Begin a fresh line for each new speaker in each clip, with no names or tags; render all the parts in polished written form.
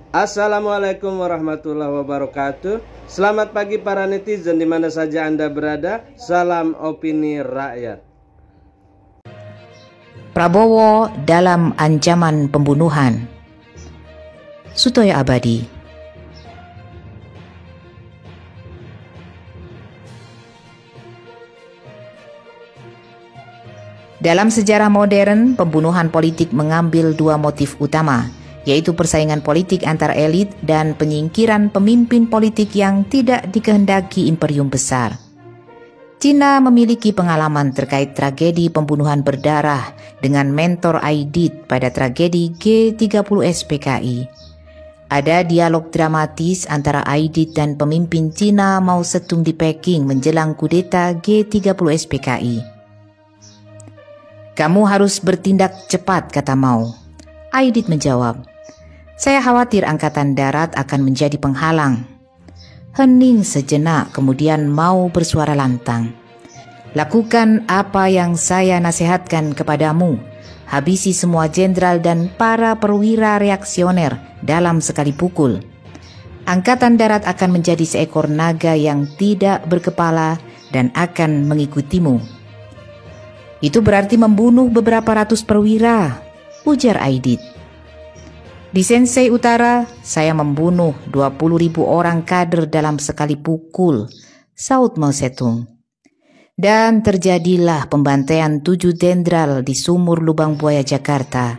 Assalamualaikum warahmatullahi wabarakatuh. Selamat pagi para netizen di mana saja Anda berada. Salam opini rakyat.
Prabowo dalam ancaman pembunuhan. Sutoyo Abadi. Dalam sejarah modern, pembunuhan politik mengambil dua motif utama, yaitu persaingan politik antar elit dan penyingkiran pemimpin politik yang tidak dikehendaki imperium besar. Cina memiliki pengalaman terkait tragedi pembunuhan berdarah dengan mentor Aidit pada tragedi G30 SPKI. Ada dialog dramatis antara Aidit dan pemimpin Cina Mao Zedong di Peking menjelang kudeta G30 SPKI. "Kamu harus bertindak cepat," kata Mao. Aidit menjawab, "Saya khawatir angkatan darat akan menjadi penghalang." Hening sejenak, kemudian Mao bersuara lantang, "Lakukan apa yang saya nasihatkan kepadamu. Habisi semua jenderal dan para perwira reaksioner dalam sekali pukul. Angkatan darat akan menjadi seekor naga yang tidak berkepala dan akan mengikutimu." "Itu berarti membunuh beberapa ratus perwira," ujar Aidit. "Di Sensei Utara, saya membunuh 20.000 orang kader dalam sekali pukul," saut Mao Zedong. Dan terjadilah pembantaian 7 jenderal di Sumur Lubang Buaya Jakarta.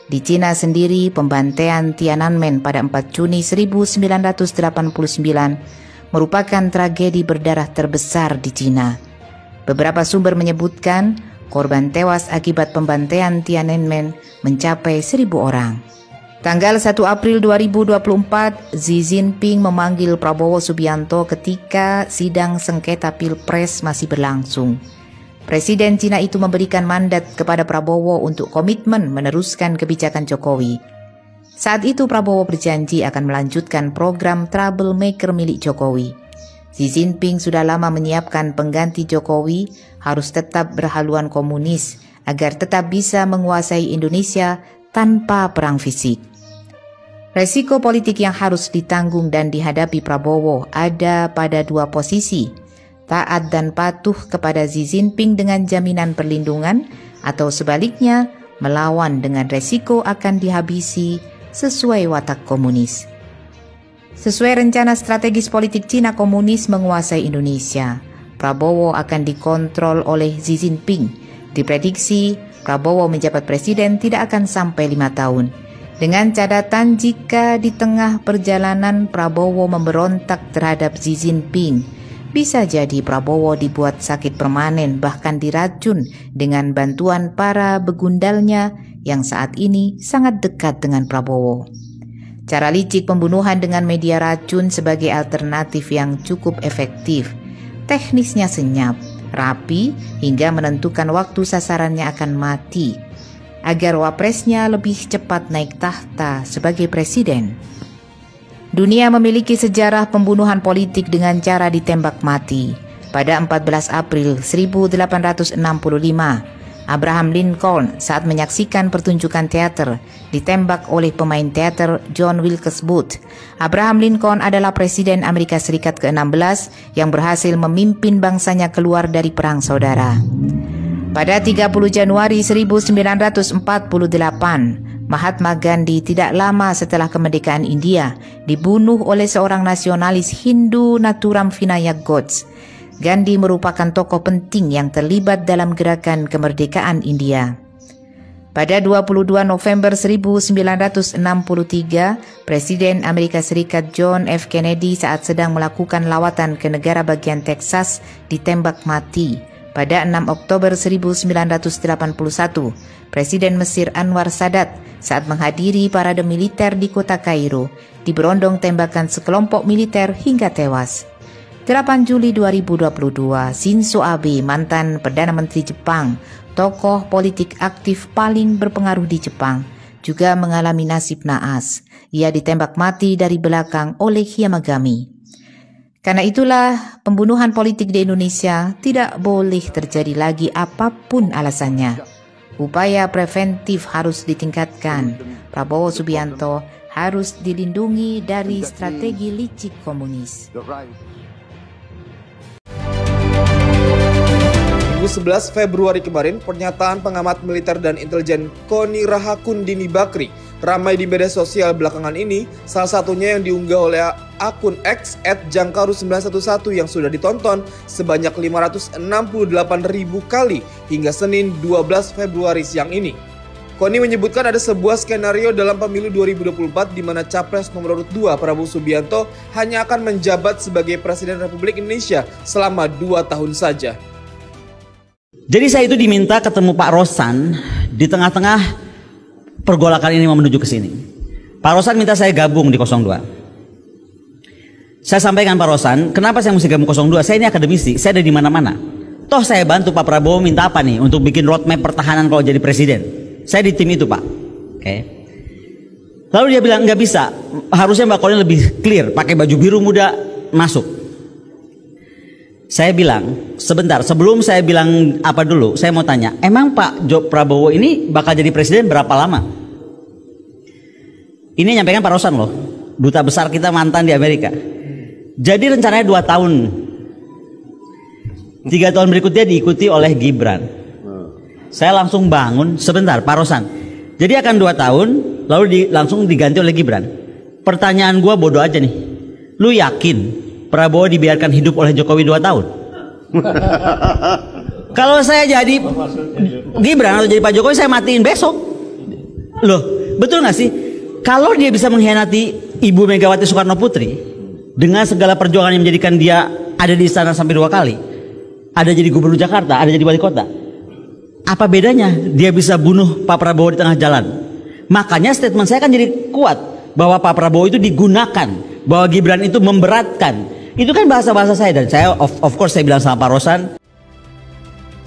Di Cina sendiri, pembantaian Tiananmen pada 4 Juni 1989 merupakan tragedi berdarah terbesar di Cina. Beberapa sumber menyebutkan korban tewas akibat pembantaian Tiananmen mencapai 1.000 orang. Tanggal 1 April 2024, Xi Jinping memanggil Prabowo Subianto ketika sidang sengketa Pilpres masih berlangsung. Presiden Cina itu memberikan mandat kepada Prabowo untuk komitmen meneruskan kebijakan Jokowi. Saat itu Prabowo berjanji akan melanjutkan program Troublemaker milik Jokowi. Xi Jinping sudah lama menyiapkan pengganti Jokowi harus tetap berhaluan komunis agar tetap bisa menguasai Indonesia tanpa perang fisik. Resiko politik yang harus ditanggung dan dihadapi Prabowo ada pada dua posisi: taat dan patuh kepada Xi Jinping dengan jaminan perlindungan, atau sebaliknya melawan dengan resiko akan dihabisi sesuai watak komunis. Sesuai rencana strategis politik Cina komunis menguasai Indonesia, Prabowo akan dikontrol oleh Xi Jinping. Diprediksi Prabowo menjabat presiden tidak akan sampai 5 tahun. Dengan catatan jika di tengah perjalanan Prabowo memberontak terhadap Xi Jinping, bisa jadi Prabowo dibuat sakit permanen bahkan diracun dengan bantuan para begundalnya yang saat ini sangat dekat dengan Prabowo. Cara licik pembunuhan dengan media racun sebagai alternatif yang cukup efektif. Teknisnya senyap, rapi, hingga menentukan waktu sasarannya akan mati, agar wapresnya lebih cepat naik tahta sebagai presiden. Dunia memiliki sejarah pembunuhan politik dengan cara ditembak mati. Pada 14 April 1865, Abraham Lincoln saat menyaksikan pertunjukan teater ditembak oleh pemain teater John Wilkes Booth. Abraham Lincoln adalah Presiden Amerika Serikat ke-16 yang berhasil memimpin bangsanya keluar dari perang saudara. Pada 30 Januari 1948, Mahatma Gandhi tidak lama setelah kemerdekaan India dibunuh oleh seorang nasionalis Hindu Nathuram Vinayak Godse. Gandhi merupakan tokoh penting yang terlibat dalam gerakan kemerdekaan India. Pada 22 November 1963, Presiden Amerika Serikat John F. Kennedy saat sedang melakukan lawatan ke negara bagian Texas ditembak mati. Pada 6 Oktober 1981, Presiden Mesir Anwar Sadat saat menghadiri parade militer di kota Kairo diberondong tembakan sekelompok militer hingga tewas. 8 Juli 2022, Shinzo Abe, mantan Perdana Menteri Jepang, tokoh politik aktif paling berpengaruh di Jepang, juga mengalami nasib naas. Ia ditembak mati dari belakang oleh Yamagami. Karena itulah pembunuhan politik di Indonesia tidak boleh terjadi lagi apapun alasannya. Upaya preventif harus ditingkatkan. Prabowo Subianto harus dilindungi dari strategi licik komunis.
Minggu 11 Februari kemarin, pernyataan pengamat militer dan intelijen Koni Rahakundini Bakri ramai di media sosial belakangan ini, salah satunya yang diunggah oleh akun X @jangkaru911 yang sudah ditonton sebanyak 568.000 kali hingga Senin 12 Februari siang ini. Koni menyebutkan ada sebuah skenario dalam pemilu 2024 di mana Capres nomor urut 2 Prabowo Subianto hanya akan menjabat sebagai Presiden Republik Indonesia selama 2 tahun saja.
Jadi saya itu diminta ketemu Pak Rosan di tengah-tengah pergolakan ini mau menuju ke sini. Pak Rosan minta saya gabung di 02. Saya sampaikan Pak Rosan, kenapa saya mesti gabung 02? Saya ini akademisi, saya ada di mana-mana. Toh saya bantu Pak Prabowo minta apa nih untuk bikin roadmap pertahanan kalau jadi presiden. Saya di tim itu Pak. Oke. Lalu dia bilang nggak bisa, harusnya Mbak Koni lebih clear, pakai baju biru muda masuk. Saya bilang, sebentar sebelum saya bilang apa dulu, saya mau tanya, emang Pak Prabowo ini bakal jadi presiden berapa lama? Ini nyampaikan Pak Rosan loh, duta besar kita mantan di Amerika. Jadi rencananya 2 tahun, 3 tahun berikutnya diikuti oleh Gibran. Saya langsung bangun, sebentar Pak Rosan, jadi akan 2 tahun lalu langsung diganti oleh Gibran. Pertanyaan gua bodoh aja nih, lu yakin Prabowo dibiarkan hidup oleh Jokowi 2 tahun? Kalau saya jadi Gibran atau jadi Pak Jokowi, saya matiin besok. Loh, betul gak sih? Kalau dia bisa mengkhianati Ibu Megawati Soekarno Putri dengan segala perjuangan yang menjadikan dia ada di istana sampai 2 kali, ada jadi gubernur Jakarta, ada jadi wali kota, apa bedanya dia bisa bunuh Pak Prabowo di tengah jalan? Makanya statement saya kan jadi kuat bahwa Pak Prabowo itu digunakan, bahwa Gibran itu memberatkan. Itu kan bahasa-bahasa saya, dan saya of course saya bilang sama Pak Rosan.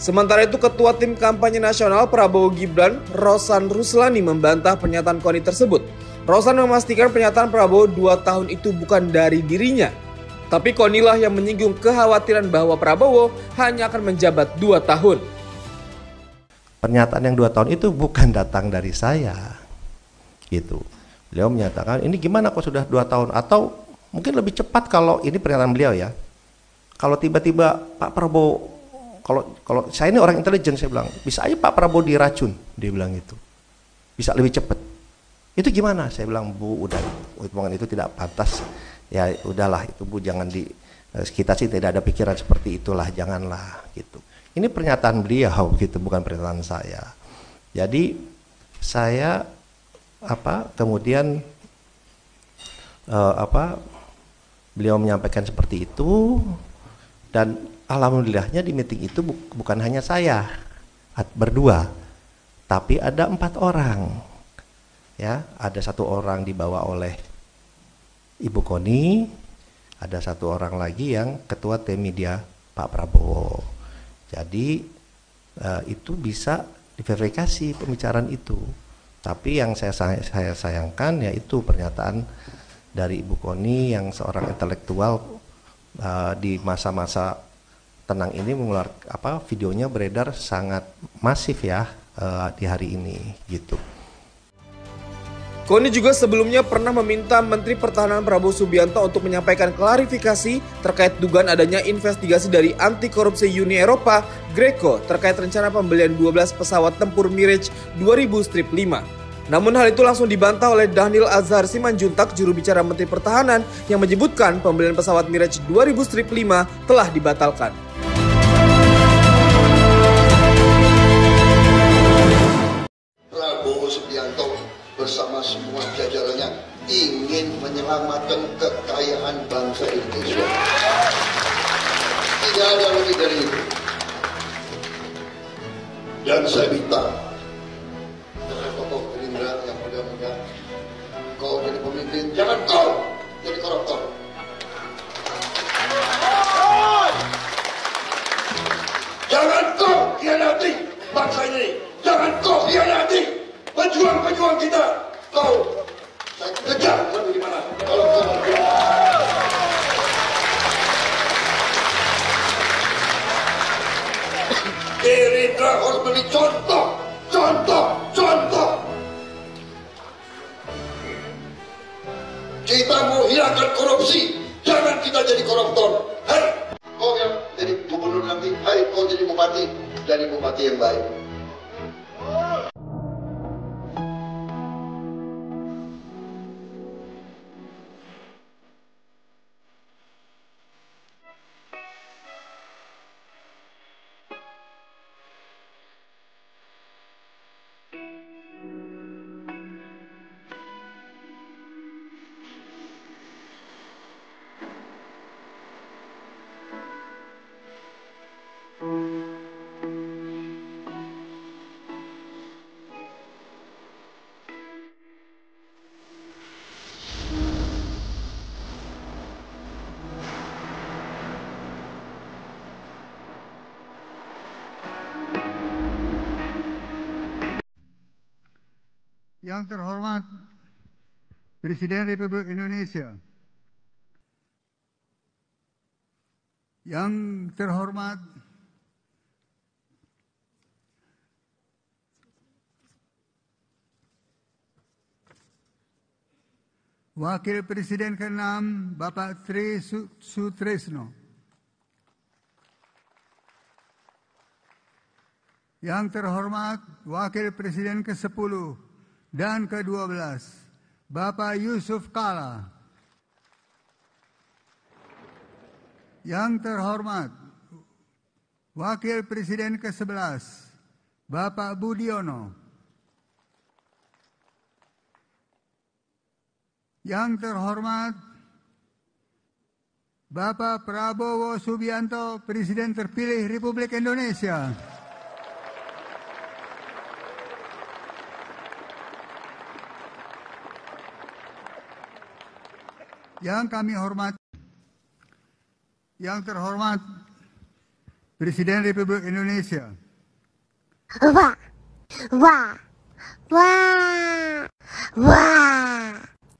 Sementara itu Ketua Tim Kampanye Nasional Prabowo Gibran, Rosan Ruslani, membantah pernyataan Koni tersebut. Rosan memastikan pernyataan Prabowo 2 tahun itu bukan dari dirinya. Tapi Koni lah yang menyinggung kekhawatiran bahwa Prabowo hanya akan menjabat 2 tahun.
Pernyataan yang 2 tahun itu bukan datang dari saya, gitu. Beliau menyatakan ini gimana kok sudah 2 tahun, atau mungkin lebih cepat kalau ini pernyataan beliau ya. Kalau tiba-tiba Pak Prabowo, kalau saya ini orang intelijen, saya bilang bisa aja Pak Prabowo diracun, dia bilang gitu, bisa lebih cepat. Itu gimana? Saya bilang Bu, udah omongan itu tidak pantas. Ya udahlah itu Bu, jangan kita sih tidak ada pikiran seperti itulah, janganlah gitu. Ini pernyataan beliau gitu, bukan pernyataan saya. Jadi saya kemudian beliau menyampaikan seperti itu, dan alhamdulillahnya di meeting itu bukan hanya saya berdua, tapi ada 4 orang. Ya, ada 1 orang dibawa oleh Ibu Koni, ada 1 orang lagi yang ketua tim media Pak Prabowo. Jadi itu bisa diverifikasi pembicaraan itu. Tapi yang saya sayangkan yaitu pernyataan dari Ibu Koni yang seorang intelektual di masa-masa tenang ini mengeluarkan videonya beredar sangat masif ya di hari ini gitu.
Koni juga sebelumnya pernah meminta Menteri Pertahanan Prabowo Subianto untuk menyampaikan klarifikasi terkait dugaan adanya investigasi dari Anti Korupsi Uni Eropa, Greco, terkait rencana pembelian 12 pesawat tempur Mirage 2000-5. Namun hal itu langsung dibantah oleh Dhanil Azhar Simanjuntak, juru bicara Menteri Pertahanan, yang menyebutkan pembelian pesawat Mirage 2000-5 telah dibatalkan.
Prabowo Subianto bersama semua jajarannya ingin menyelamatkan kekayaan bangsa Indonesia. Tidak ada lebih dari itu. Dan saya minta dengan tokoh Gerindra yang muda-muda, kau jadi pemimpin, jangan kau jadi koruptor. Jangan kau khianati bangsa ini. Jangan kau khianati pejuang-pejuang kita. Kau saya kejar kamu di mana kalau kau Gerindra harus beri contoh. Kita mau hilangkan korupsi. Jangan kita jadi koruptor. Hai, kau yang jadi gubernur nanti, hai kau jadi bupati yang baik.
Yang terhormat Presiden Republik Indonesia, yang terhormat Wakil Presiden ke-6 Bapak Tri Sutresno, yang terhormat Wakil Presiden ke-10 dan ke-12 Bapak Yusuf Kala, yang terhormat Wakil Presiden ke-11 Bapak Budiono, yang terhormat Bapak Prabowo Subianto, Presiden terpilih Republik Indonesia, yang kami hormati, yang terhormat Presiden Republik Indonesia,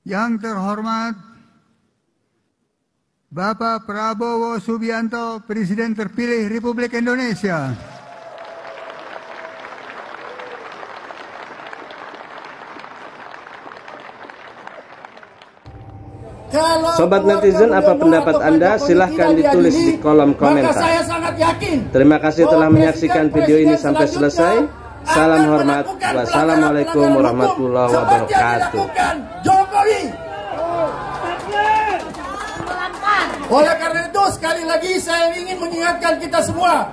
yang terhormat Bapak Prabowo Subianto, Presiden terpilih Republik Indonesia,
Sobat netizen, apa pendapat Anda? Silahkan ditulis di kolom komentar. Terima kasih telah menyaksikan video ini sampai selesai. Salam hormat. Wassalamualaikum warahmatullahi wabarakatuh.
Jokowi. Oleh karena itu sekali lagi saya ingin mengingatkan kita semua.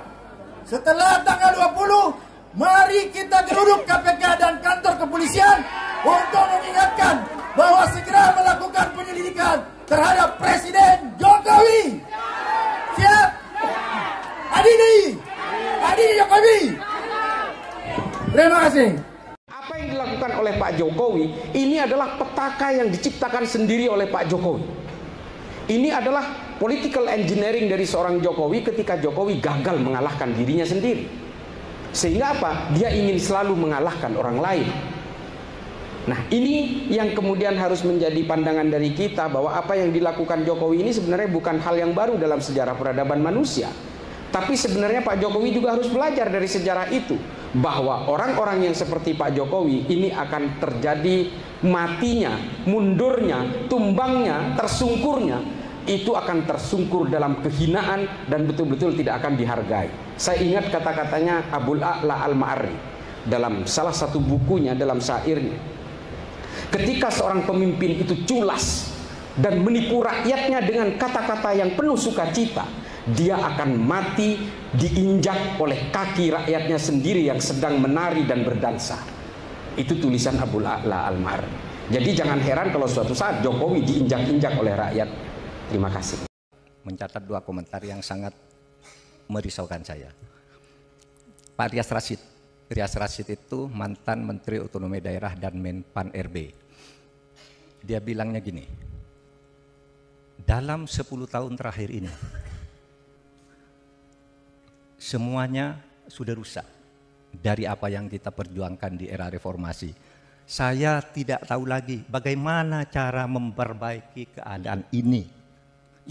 Setelah tanggal 20, mari kita geruduk KPK dan kantor kepolisian untuk mengingatkan bahwa segera melakukan penyelidikan terhadap Presiden Jokowi. Siap? Adili Jokowi. Terima kasih.
Apa yang dilakukan oleh Pak Jokowi ini adalah petaka yang diciptakan sendiri oleh Pak Jokowi. Ini adalah political engineering dari seorang Jokowi ketika Jokowi gagal mengalahkan dirinya sendiri. Sehingga apa? Dia ingin selalu mengalahkan orang lain. Nah, ini yang kemudian harus menjadi pandangan dari kita, bahwa apa yang dilakukan Jokowi ini sebenarnya bukan hal yang baru dalam sejarah peradaban manusia. Tapi sebenarnya Pak Jokowi juga harus belajar dari sejarah itu, bahwa orang-orang yang seperti Pak Jokowi ini akan terjadi matinya, mundurnya, tumbangnya, tersungkurnya. Itu akan tersungkur dalam kehinaan dan betul-betul tidak akan dihargai. Saya ingat kata-katanya Abul A'la Al-Ma'arri dalam salah satu bukunya, dalam syairnya. Ketika seorang pemimpin itu culas dan menipu rakyatnya dengan kata-kata yang penuh sukacita, dia akan mati diinjak oleh kaki rakyatnya sendiri yang sedang menari dan berdansa. Itu tulisan Abul A'la Al-Ma'arri. Jadi jangan heran kalau suatu saat Jokowi diinjak-injak oleh rakyat. Terima kasih.
Mencatat dua komentar yang sangat merisaukan saya. Pak Rias Rasyid. Rias Rasyid itu mantan Menteri Otonomi Daerah dan Menpan RB. Dia bilangnya gini, dalam 10 tahun terakhir ini, semuanya sudah rusak dari apa yang kita perjuangkan di era reformasi. Saya tidak tahu lagi bagaimana cara memperbaiki keadaan ini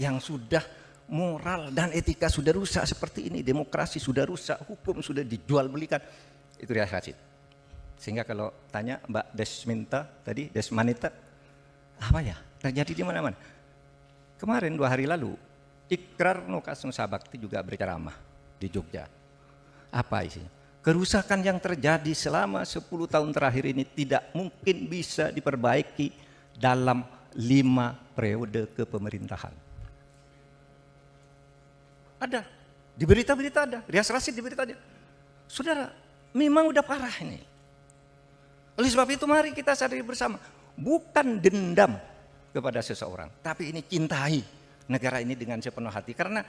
yang sudah moral dan etika sudah rusak seperti ini, demokrasi sudah rusak, hukum sudah dijual belikan. Itu Rias Rasyid. Sehingga kalau tanya Mbak Desmanita tadi, apa ya? Terjadi di mana-mana. Kemarin 2 hari lalu, Ikrar Nokasung Sabakti juga berceramah di Jogja. Apa isinya? Kerusakan yang terjadi selama 10 tahun terakhir ini tidak mungkin bisa diperbaiki dalam 5 periode kepemerintahan. Ada, di berita-berita ada, Rias Rasid di berita ada. Saudara, memang udah parah ini. Oleh sebab itu mari kita sadari bersama, bukan dendam kepada seseorang, tapi ini cintai negara ini dengan sepenuh hati. Karena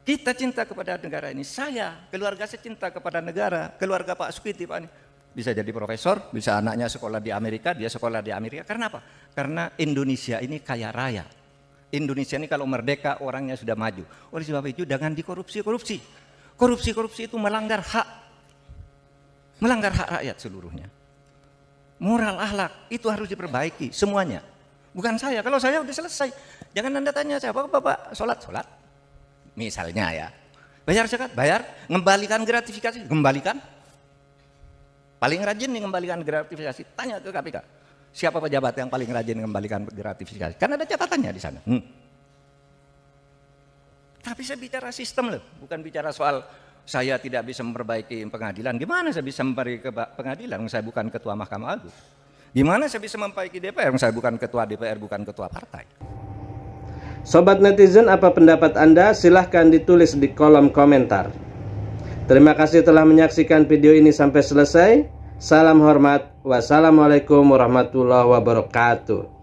kita cinta kepada negara ini. Saya, keluarga saya cinta kepada negara. Keluarga Pak Sukiti, Pak ini bisa jadi profesor, bisa anaknya sekolah di Amerika, dia sekolah di Amerika. Karena apa? Karena Indonesia ini kaya raya. Indonesia ini kalau merdeka orangnya sudah maju. Oleh sebab itu jangan dikorupsi-korupsi. Korupsi-korupsi itu melanggar hak. Melanggar hak rakyat seluruhnya. Moral, akhlak itu harus diperbaiki semuanya. Bukan saya. Kalau saya udah selesai. Jangan Anda tanya saya, Bapak sholat. Misalnya ya. Bayar zakat, bayar. Ngembalikan gratifikasi, kembalikan. Paling rajin nih ngembalikan gratifikasi. Tanya ke KPK. Siapa pejabat yang paling rajin mengembalikan gratifikasi? Karena ada catatannya di sana. Tapi saya bicara sistem loh, bukan bicara soal saya tidak bisa memperbaiki pengadilan. Gimana saya bisa memperbaiki pengadilan? Saya bukan ketua Mahkamah Agung. Gimana saya bisa memperbaiki DPR? Saya bukan ketua DPR, bukan ketua partai.
Sobat netizen, apa pendapat Anda? Silahkan ditulis di kolom komentar. Terima kasih telah menyaksikan video ini sampai selesai. Salam hormat. Wassalamualaikum warahmatullahi wabarakatuh.